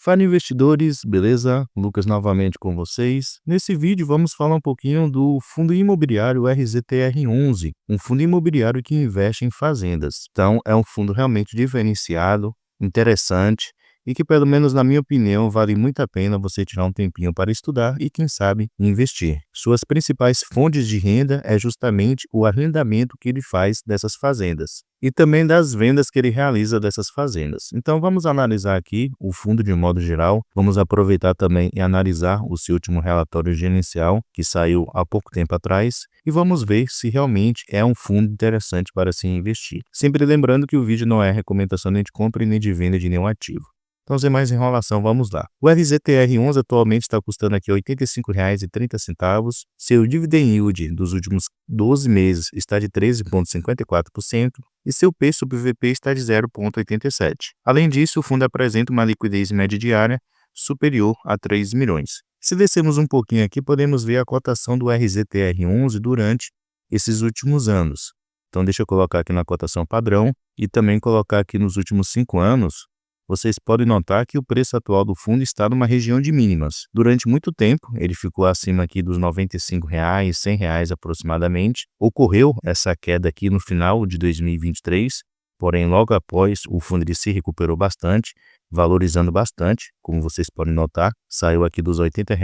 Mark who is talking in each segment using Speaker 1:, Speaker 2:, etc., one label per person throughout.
Speaker 1: Fala investidores, beleza? Lucas novamente com vocês. Nesse vídeo vamos falar um pouquinho do fundo imobiliário RZTR11, um fundo imobiliário que investe em fazendas. Então é um fundo realmente diferenciado, interessante e que, pelo menos na minha opinião, vale muito a pena você tirar um tempinho para estudar e, quem sabe, investir. Suas principais fontes de renda é justamente o arrendamento que ele faz dessas fazendas e também das vendas que ele realiza dessas fazendas. Então vamos analisar aqui o fundo de modo geral, vamos aproveitar também e analisar o seu último relatório gerencial que saiu há pouco tempo atrás e vamos ver se realmente é um fundo interessante para se investir. Sempre lembrando que o vídeo não é recomendação nem de compra e nem de venda de nenhum ativo. Então, sem mais enrolação, vamos lá. O RZTR11 atualmente está custando aqui R$ 85,30. Seu dividend yield dos últimos 12 meses está de 13,54% e seu P sobre VP está de 0,87. Além disso, o fundo apresenta uma liquidez média diária superior a 3 milhões. Se descermos um pouquinho aqui, podemos ver a cotação do RZTR11 durante esses últimos anos. Então, deixa eu colocar aqui na cotação padrão e também colocar aqui nos últimos 5 anos. Vocês podem notar que o preço atual do fundo está numa região de mínimas. Durante muito tempo, ele ficou acima aqui dos R$ 95, R$ 100 aproximadamente. Ocorreu essa queda aqui no final de 2023, porém logo após o fundo ele se recuperou bastante, valorizando bastante, como vocês podem notar. Saiu aqui dos R$ 80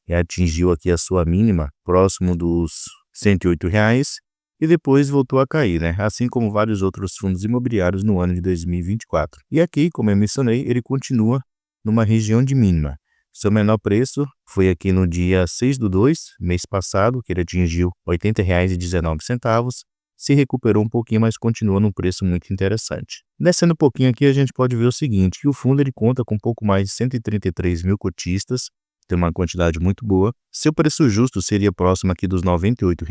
Speaker 1: e atingiu aqui a sua mínima, próximo dos R$ 108. E depois voltou a cair, assim como vários outros fundos imobiliários no ano de 2024. E aqui, como eu mencionei, ele continua numa região de mínima. Seu menor preço foi aqui no dia 6/2, mês passado, que ele atingiu R$ 80,19. Se recuperou um pouquinho, mas continua num preço muito interessante. Descendo um pouquinho aqui, a gente pode ver o seguinte, que o fundo ele conta com um pouco mais de 133 mil cotistas, tem uma quantidade muito boa. Seu preço justo seria próximo aqui dos R$ 98.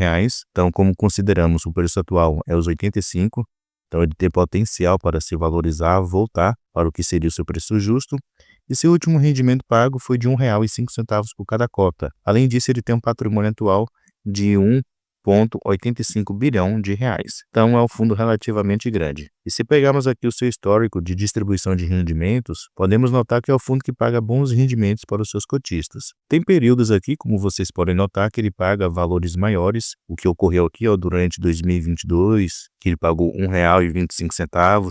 Speaker 1: Então, como consideramos o preço atual é os 85, então ele tem potencial para se valorizar, voltar para o que seria o seu preço justo. E seu último rendimento pago foi de R$ 1,05 por cada cota. Além disso, ele tem um patrimônio atual de R$ 1,85 bilhão. Então é um fundo relativamente grande. E se pegarmos aqui o seu histórico de distribuição de rendimentos, podemos notar que é o fundo que paga bons rendimentos para os seus cotistas. Tem períodos aqui, como vocês podem notar, que ele paga valores maiores, o que ocorreu aqui durante 2022, que ele pagou R$ 1,25,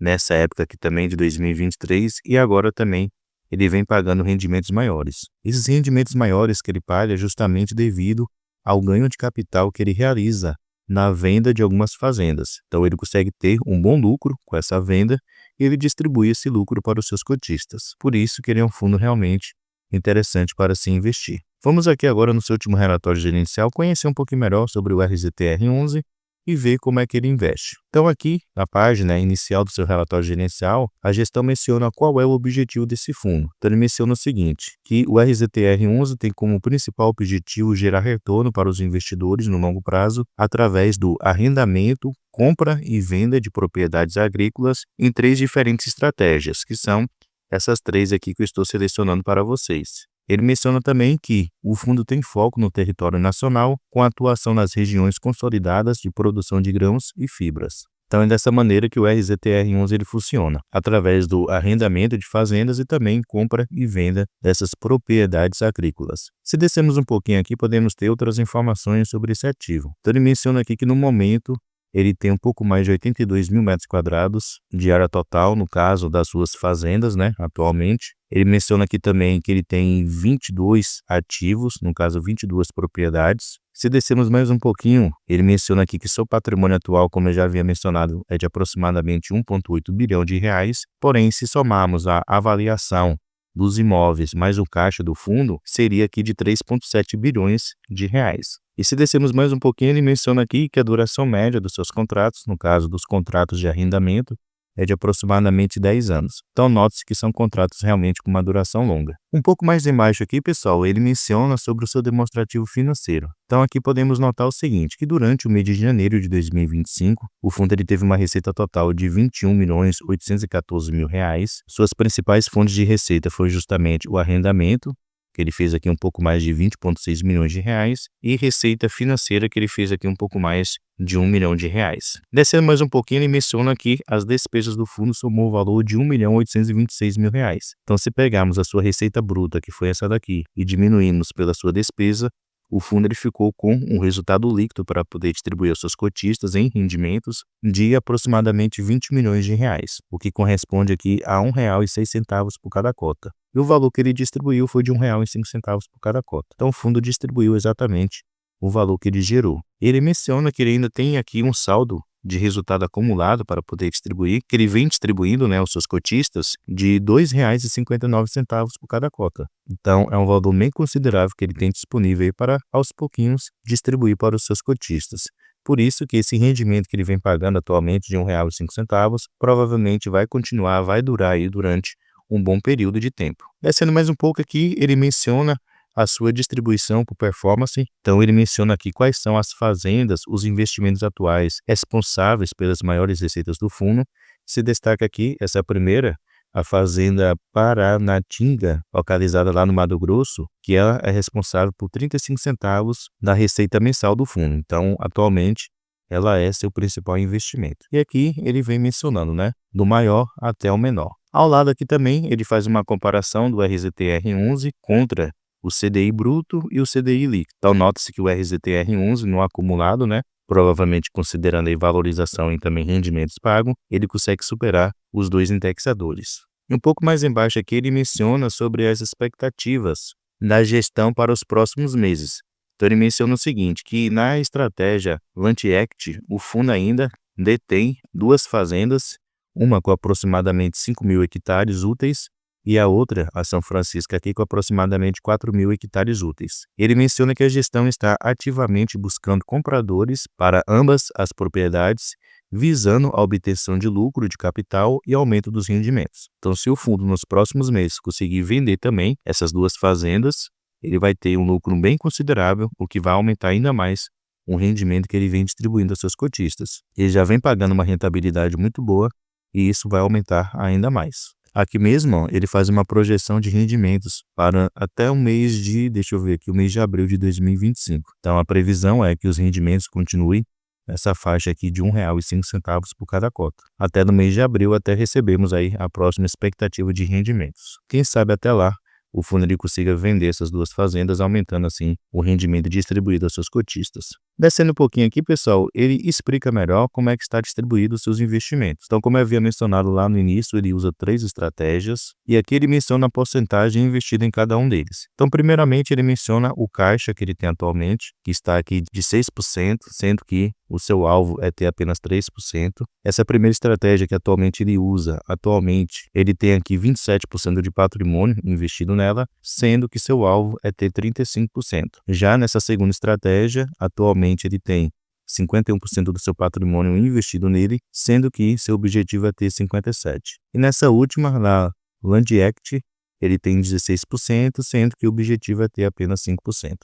Speaker 1: nessa época aqui também de 2023, e agora também ele vem pagando rendimentos maiores. Esses rendimentos maiores que ele paga é justamente devido ao ganho de capital que ele realiza na venda de algumas fazendas. Então ele consegue ter um bom lucro com essa venda e ele distribui esse lucro para os seus cotistas. Por isso que ele é um fundo realmente interessante para se investir. Vamos aqui agora no seu último relatório gerencial conhecer um pouquinho melhor sobre o RZTR11 e ver como é que ele investe. Então aqui, na página inicial do seu relatório gerencial, a gestão menciona qual é o objetivo desse fundo. Então ele menciona o seguinte, que o RZTR11 tem como principal objetivo gerar retorno para os investidores no longo prazo através do arrendamento, compra e venda de propriedades agrícolas em 3 diferentes estratégias, que são essas 3 aqui que eu estou selecionando para vocês. Ele menciona também que o fundo tem foco no território nacional, com atuação nas regiões consolidadas de produção de grãos e fibras. Então é dessa maneira que o RZTR11 ele funciona, através do arrendamento de fazendas e também compra e venda dessas propriedades agrícolas. Se descermos um pouquinho aqui, podemos ter outras informações sobre esse ativo. Então ele menciona aqui que no momento ele tem um pouco mais de 82 mil metros quadrados de área total, no caso das suas fazendas, atualmente. Ele menciona aqui também que ele tem 22 ativos, no caso 22 propriedades. Se descermos mais um pouquinho, ele menciona aqui que seu patrimônio atual, como eu já havia mencionado, é de aproximadamente R$ 1,8 bilhão. Porém, se somarmos a avaliação dos imóveis mais o caixa do fundo, seria aqui de R$ 3,7 bilhões. E se descermos mais um pouquinho, ele menciona aqui que a duração média dos seus contratos, no caso dos contratos de arrendamento, é de aproximadamente 10 anos. Então note-se que são contratos realmente com uma duração longa. Um pouco mais embaixo aqui, pessoal, ele menciona sobre o seu demonstrativo financeiro. Então aqui podemos notar o seguinte, que durante o mês de janeiro de 2025, o fundo ele teve uma receita total de R$ 21.814.000. Suas principais fontes de receita foi justamente o arrendamento, que ele fez aqui um pouco mais de 20,6 milhões de reais, e receita financeira, que ele fez aqui um pouco mais de 1 milhão de reais. Descendo mais um pouquinho, ele menciona que as despesas do fundo somou o valor de 1.826 mil reais. Então, se pegarmos a sua receita bruta, que foi essa daqui, e diminuirmos pela sua despesa, o fundo ele ficou com um resultado líquido para poder distribuir aos seus cotistas em rendimentos de aproximadamente 20 milhões de reais, o que corresponde aqui a R$ 1,06 por cada cota. E o valor que ele distribuiu foi de R$ 1,05 por cada cota. Então o fundo distribuiu exatamente o valor que ele gerou. Ele menciona que ele ainda tem aqui um saldo de resultado acumulado para poder distribuir, que ele vem distribuindo, né, aos seus cotistas de R$ 2,59 por cada cota. Então, é um valor bem considerável que ele tem disponível aí para, aos pouquinhos, distribuir para os seus cotistas. Por isso que esse rendimento que ele vem pagando atualmente de R$ 1,05 provavelmente vai continuar, vai durar aí durante um bom período de tempo. Descendo mais um pouco aqui, ele menciona a sua distribuição por performance. Então ele menciona aqui quais são as fazendas, os investimentos atuais responsáveis pelas maiores receitas do fundo. Se destaca aqui essa primeira, a fazenda Paranatinga, localizada lá no Mato Grosso, que ela é responsável por 35 centavos da receita mensal do fundo. Então, atualmente, ela é seu principal investimento. E aqui ele vem mencionando, né, do maior até o menor. Ao lado aqui também, ele faz uma comparação do RZTR11 contra o CDI bruto e o CDI líquido. Então, nota-se que o RZTR11 no acumulado, né, provavelmente considerando a valorização e também rendimentos pagos, ele consegue superar os dois indexadores. E um pouco mais embaixo aqui, ele menciona sobre as expectativas da gestão para os próximos meses. Então, ele menciona o seguinte, que na estratégia Land Act, o fundo ainda detém duas fazendas, uma com aproximadamente 5.000 hectares úteis, e a outra, a São Francisco, aqui com aproximadamente 4.000 hectares úteis. Ele menciona que a gestão está ativamente buscando compradores para ambas as propriedades, visando a obtenção de lucro de capital e aumento dos rendimentos. Então, se o fundo nos próximos meses conseguir vender também essas duas fazendas, ele vai ter um lucro bem considerável, o que vai aumentar ainda mais o rendimento que ele vem distribuindo aos seus cotistas. Ele já vem pagando uma rentabilidade muito boa e isso vai aumentar ainda mais. Aqui mesmo, ó, ele faz uma projeção de rendimentos para até o mês de, deixa eu ver aqui, o mês de abril de 2025. Então, a previsão é que os rendimentos continuem nessa faixa aqui de R$ 1,05 por cada cota. Até no mês de abril, até recebermos aí a próxima expectativa de rendimentos. Quem sabe até lá, o fundo ele consiga vender essas duas fazendas, aumentando assim o rendimento distribuído aos seus cotistas. Descendo um pouquinho aqui, pessoal, ele explica melhor como é que está distribuído os seus investimentos. Então, como eu havia mencionado lá no início, ele usa 3 estratégias e aqui ele menciona a porcentagem investida em cada um deles. Então, primeiramente, ele menciona o caixa que ele tem atualmente, que está aqui de 6%, sendo que o seu alvo é ter apenas 3%. Essa é a primeira estratégia que atualmente ele usa. Atualmente, ele tem aqui 27% de patrimônio investido nela, sendo que seu alvo é ter 35%. Já nessa segunda estratégia, atualmente ele tem 51% do seu patrimônio investido nele, sendo que seu objetivo é ter 57%. E nessa última, na Land Act, ele tem 16%, sendo que o objetivo é ter apenas 5%.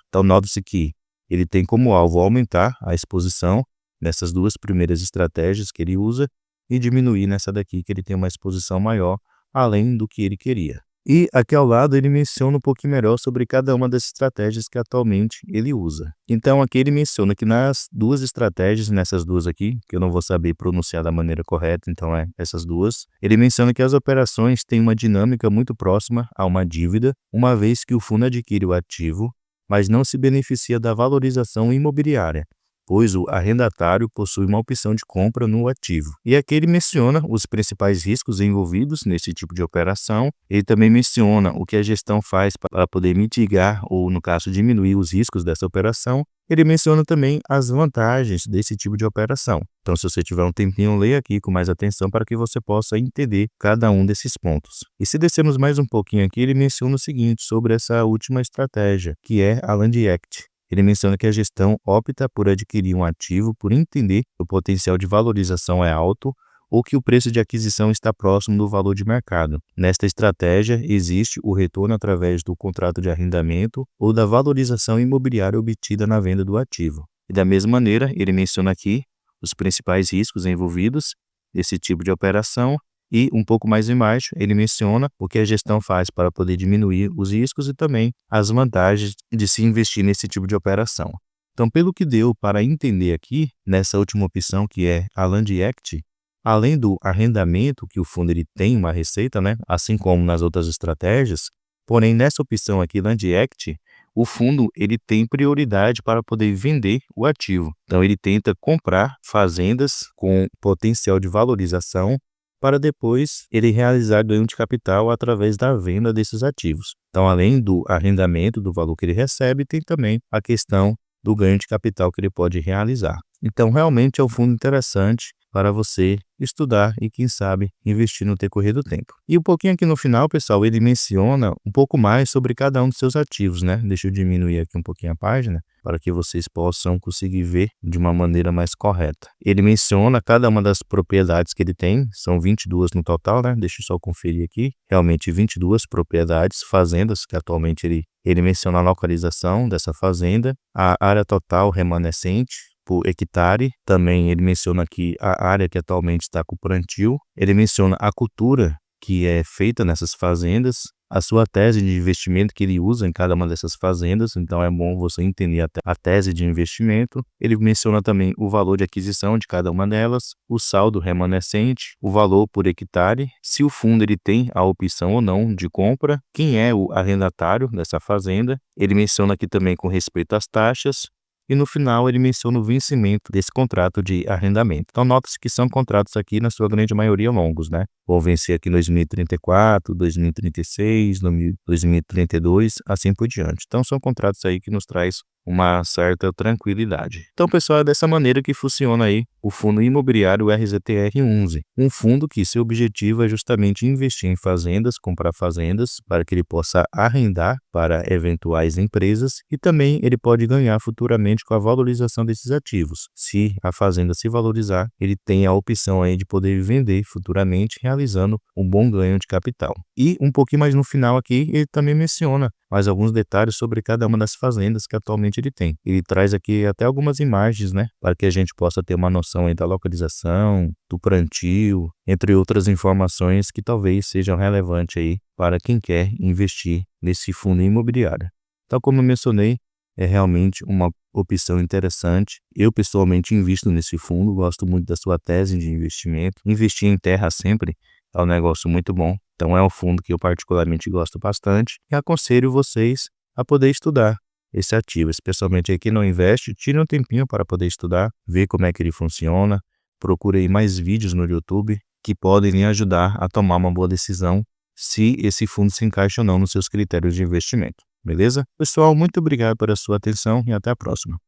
Speaker 1: Então, nota-se que ele tem como alvo aumentar a exposição nessas duas primeiras estratégias que ele usa e diminuir nessa daqui que ele tem uma exposição maior, além do que ele queria. E aqui ao lado ele menciona um pouquinho melhor sobre cada uma das estratégias que atualmente ele usa. Então aqui ele menciona que nas duas estratégias, nessas duas aqui, que eu não vou saber pronunciar da maneira correta, então essas duas, ele menciona que as operações têm uma dinâmica muito próxima a uma dívida, uma vez que o fundo adquire o ativo, mas não se beneficia da valorização imobiliária, pois o arrendatário possui uma opção de compra no ativo. E aqui ele menciona os principais riscos envolvidos nesse tipo de operação. Ele também menciona o que a gestão faz para poder mitigar ou, no caso, diminuir os riscos dessa operação. Ele menciona também as vantagens desse tipo de operação. Então, se você tiver um tempinho, leia aqui com mais atenção para que você possa entender cada um desses pontos. E se descermos mais um pouquinho aqui, ele menciona o seguinte sobre essa última estratégia, que é a Land Act. Ele menciona que a gestão opta por adquirir um ativo por entender que o potencial de valorização é alto ou que o preço de aquisição está próximo do valor de mercado. Nesta estratégia, existe o retorno através do contrato de arrendamento ou da valorização imobiliária obtida na venda do ativo. E da mesma maneira, ele menciona aqui os principais riscos envolvidos nesse tipo de operação E um pouco mais embaixo, ele menciona o que a gestão faz para poder diminuir os riscos e também as vantagens de se investir nesse tipo de operação. Então, pelo que deu para entender aqui, nessa última opção que é a Land Act, além do arrendamento, que o fundo ele tem uma receita, né, assim como nas outras estratégias, porém nessa opção aqui, Land Act, o fundo ele tem prioridade para poder vender o ativo. Então ele tenta comprar fazendas com potencial de valorização para depois ele realizar ganho de capital através da venda desses ativos. Então, além do arrendamento, do valor que ele recebe, tem também a questão do ganho de capital que ele pode realizar. Então, realmente é um fundo interessante para você estudar e, quem sabe, investir no decorrer do tempo. E um pouquinho aqui no final, pessoal, ele menciona um pouco mais sobre cada um dos seus ativos, né? Deixa eu diminuir aqui um pouquinho a página para que vocês possam conseguir ver de uma maneira mais correta. Ele menciona cada uma das propriedades que ele tem, são 22 no total, né? Deixa eu só conferir aqui. Realmente 22 propriedades, fazendas, que atualmente ele menciona a localização dessa fazenda, a área total remanescente por hectare. Também ele menciona aqui a área que atualmente está com plantio. Ele menciona a cultura que é feita nessas fazendas, a sua tese de investimento que ele usa em cada uma dessas fazendas, então é bom você entender a tese de investimento. Ele menciona também o valor de aquisição de cada uma delas, o saldo remanescente, o valor por hectare, se o fundo ele tem a opção ou não de compra, quem é o arrendatário dessa fazenda. Ele menciona aqui também com respeito às taxas, e no final ele menciona o vencimento desse contrato de arrendamento. Então nota-se que são contratos aqui, na sua grande maioria, longos, né? Vão vencer aqui em 2034, 2036, 2032, assim por diante. Então são contratos aí que nos traz uma certa tranquilidade. Então, pessoal, é dessa maneira que funciona aí o Fundo Imobiliário RZTR11. Um fundo que seu objetivo é justamente investir em fazendas, comprar fazendas, para que ele possa arrendar para eventuais empresas e também ele pode ganhar futuramente com a valorização desses ativos. Se a fazenda se valorizar, ele tem a opção aí de poder vender futuramente, realizando um bom ganho de capital. E um pouquinho mais no final aqui, ele também menciona mais alguns detalhes sobre cada uma das fazendas que atualmente ele tem. Ele traz aqui até algumas imagens, né, para que a gente possa ter uma noção aí da localização, do plantio, entre outras informações que talvez sejam relevantes aí para quem quer investir nesse fundo imobiliário. Então, como eu mencionei, é realmente uma opção interessante. Eu pessoalmente invisto nesse fundo, gosto muito da sua tese de investimento. Investir em terra sempre é um negócio muito bom. Então é um fundo que eu particularmente gosto bastante e aconselho vocês a poder estudar esse ativo, especialmente aí quem não investe, tire um tempinho para poder estudar, ver como é que ele funciona, procure aí mais vídeos no YouTube que podem lhe ajudar a tomar uma boa decisão se esse fundo se encaixa ou não nos seus critérios de investimento, beleza? Pessoal, muito obrigado pela sua atenção e até a próxima.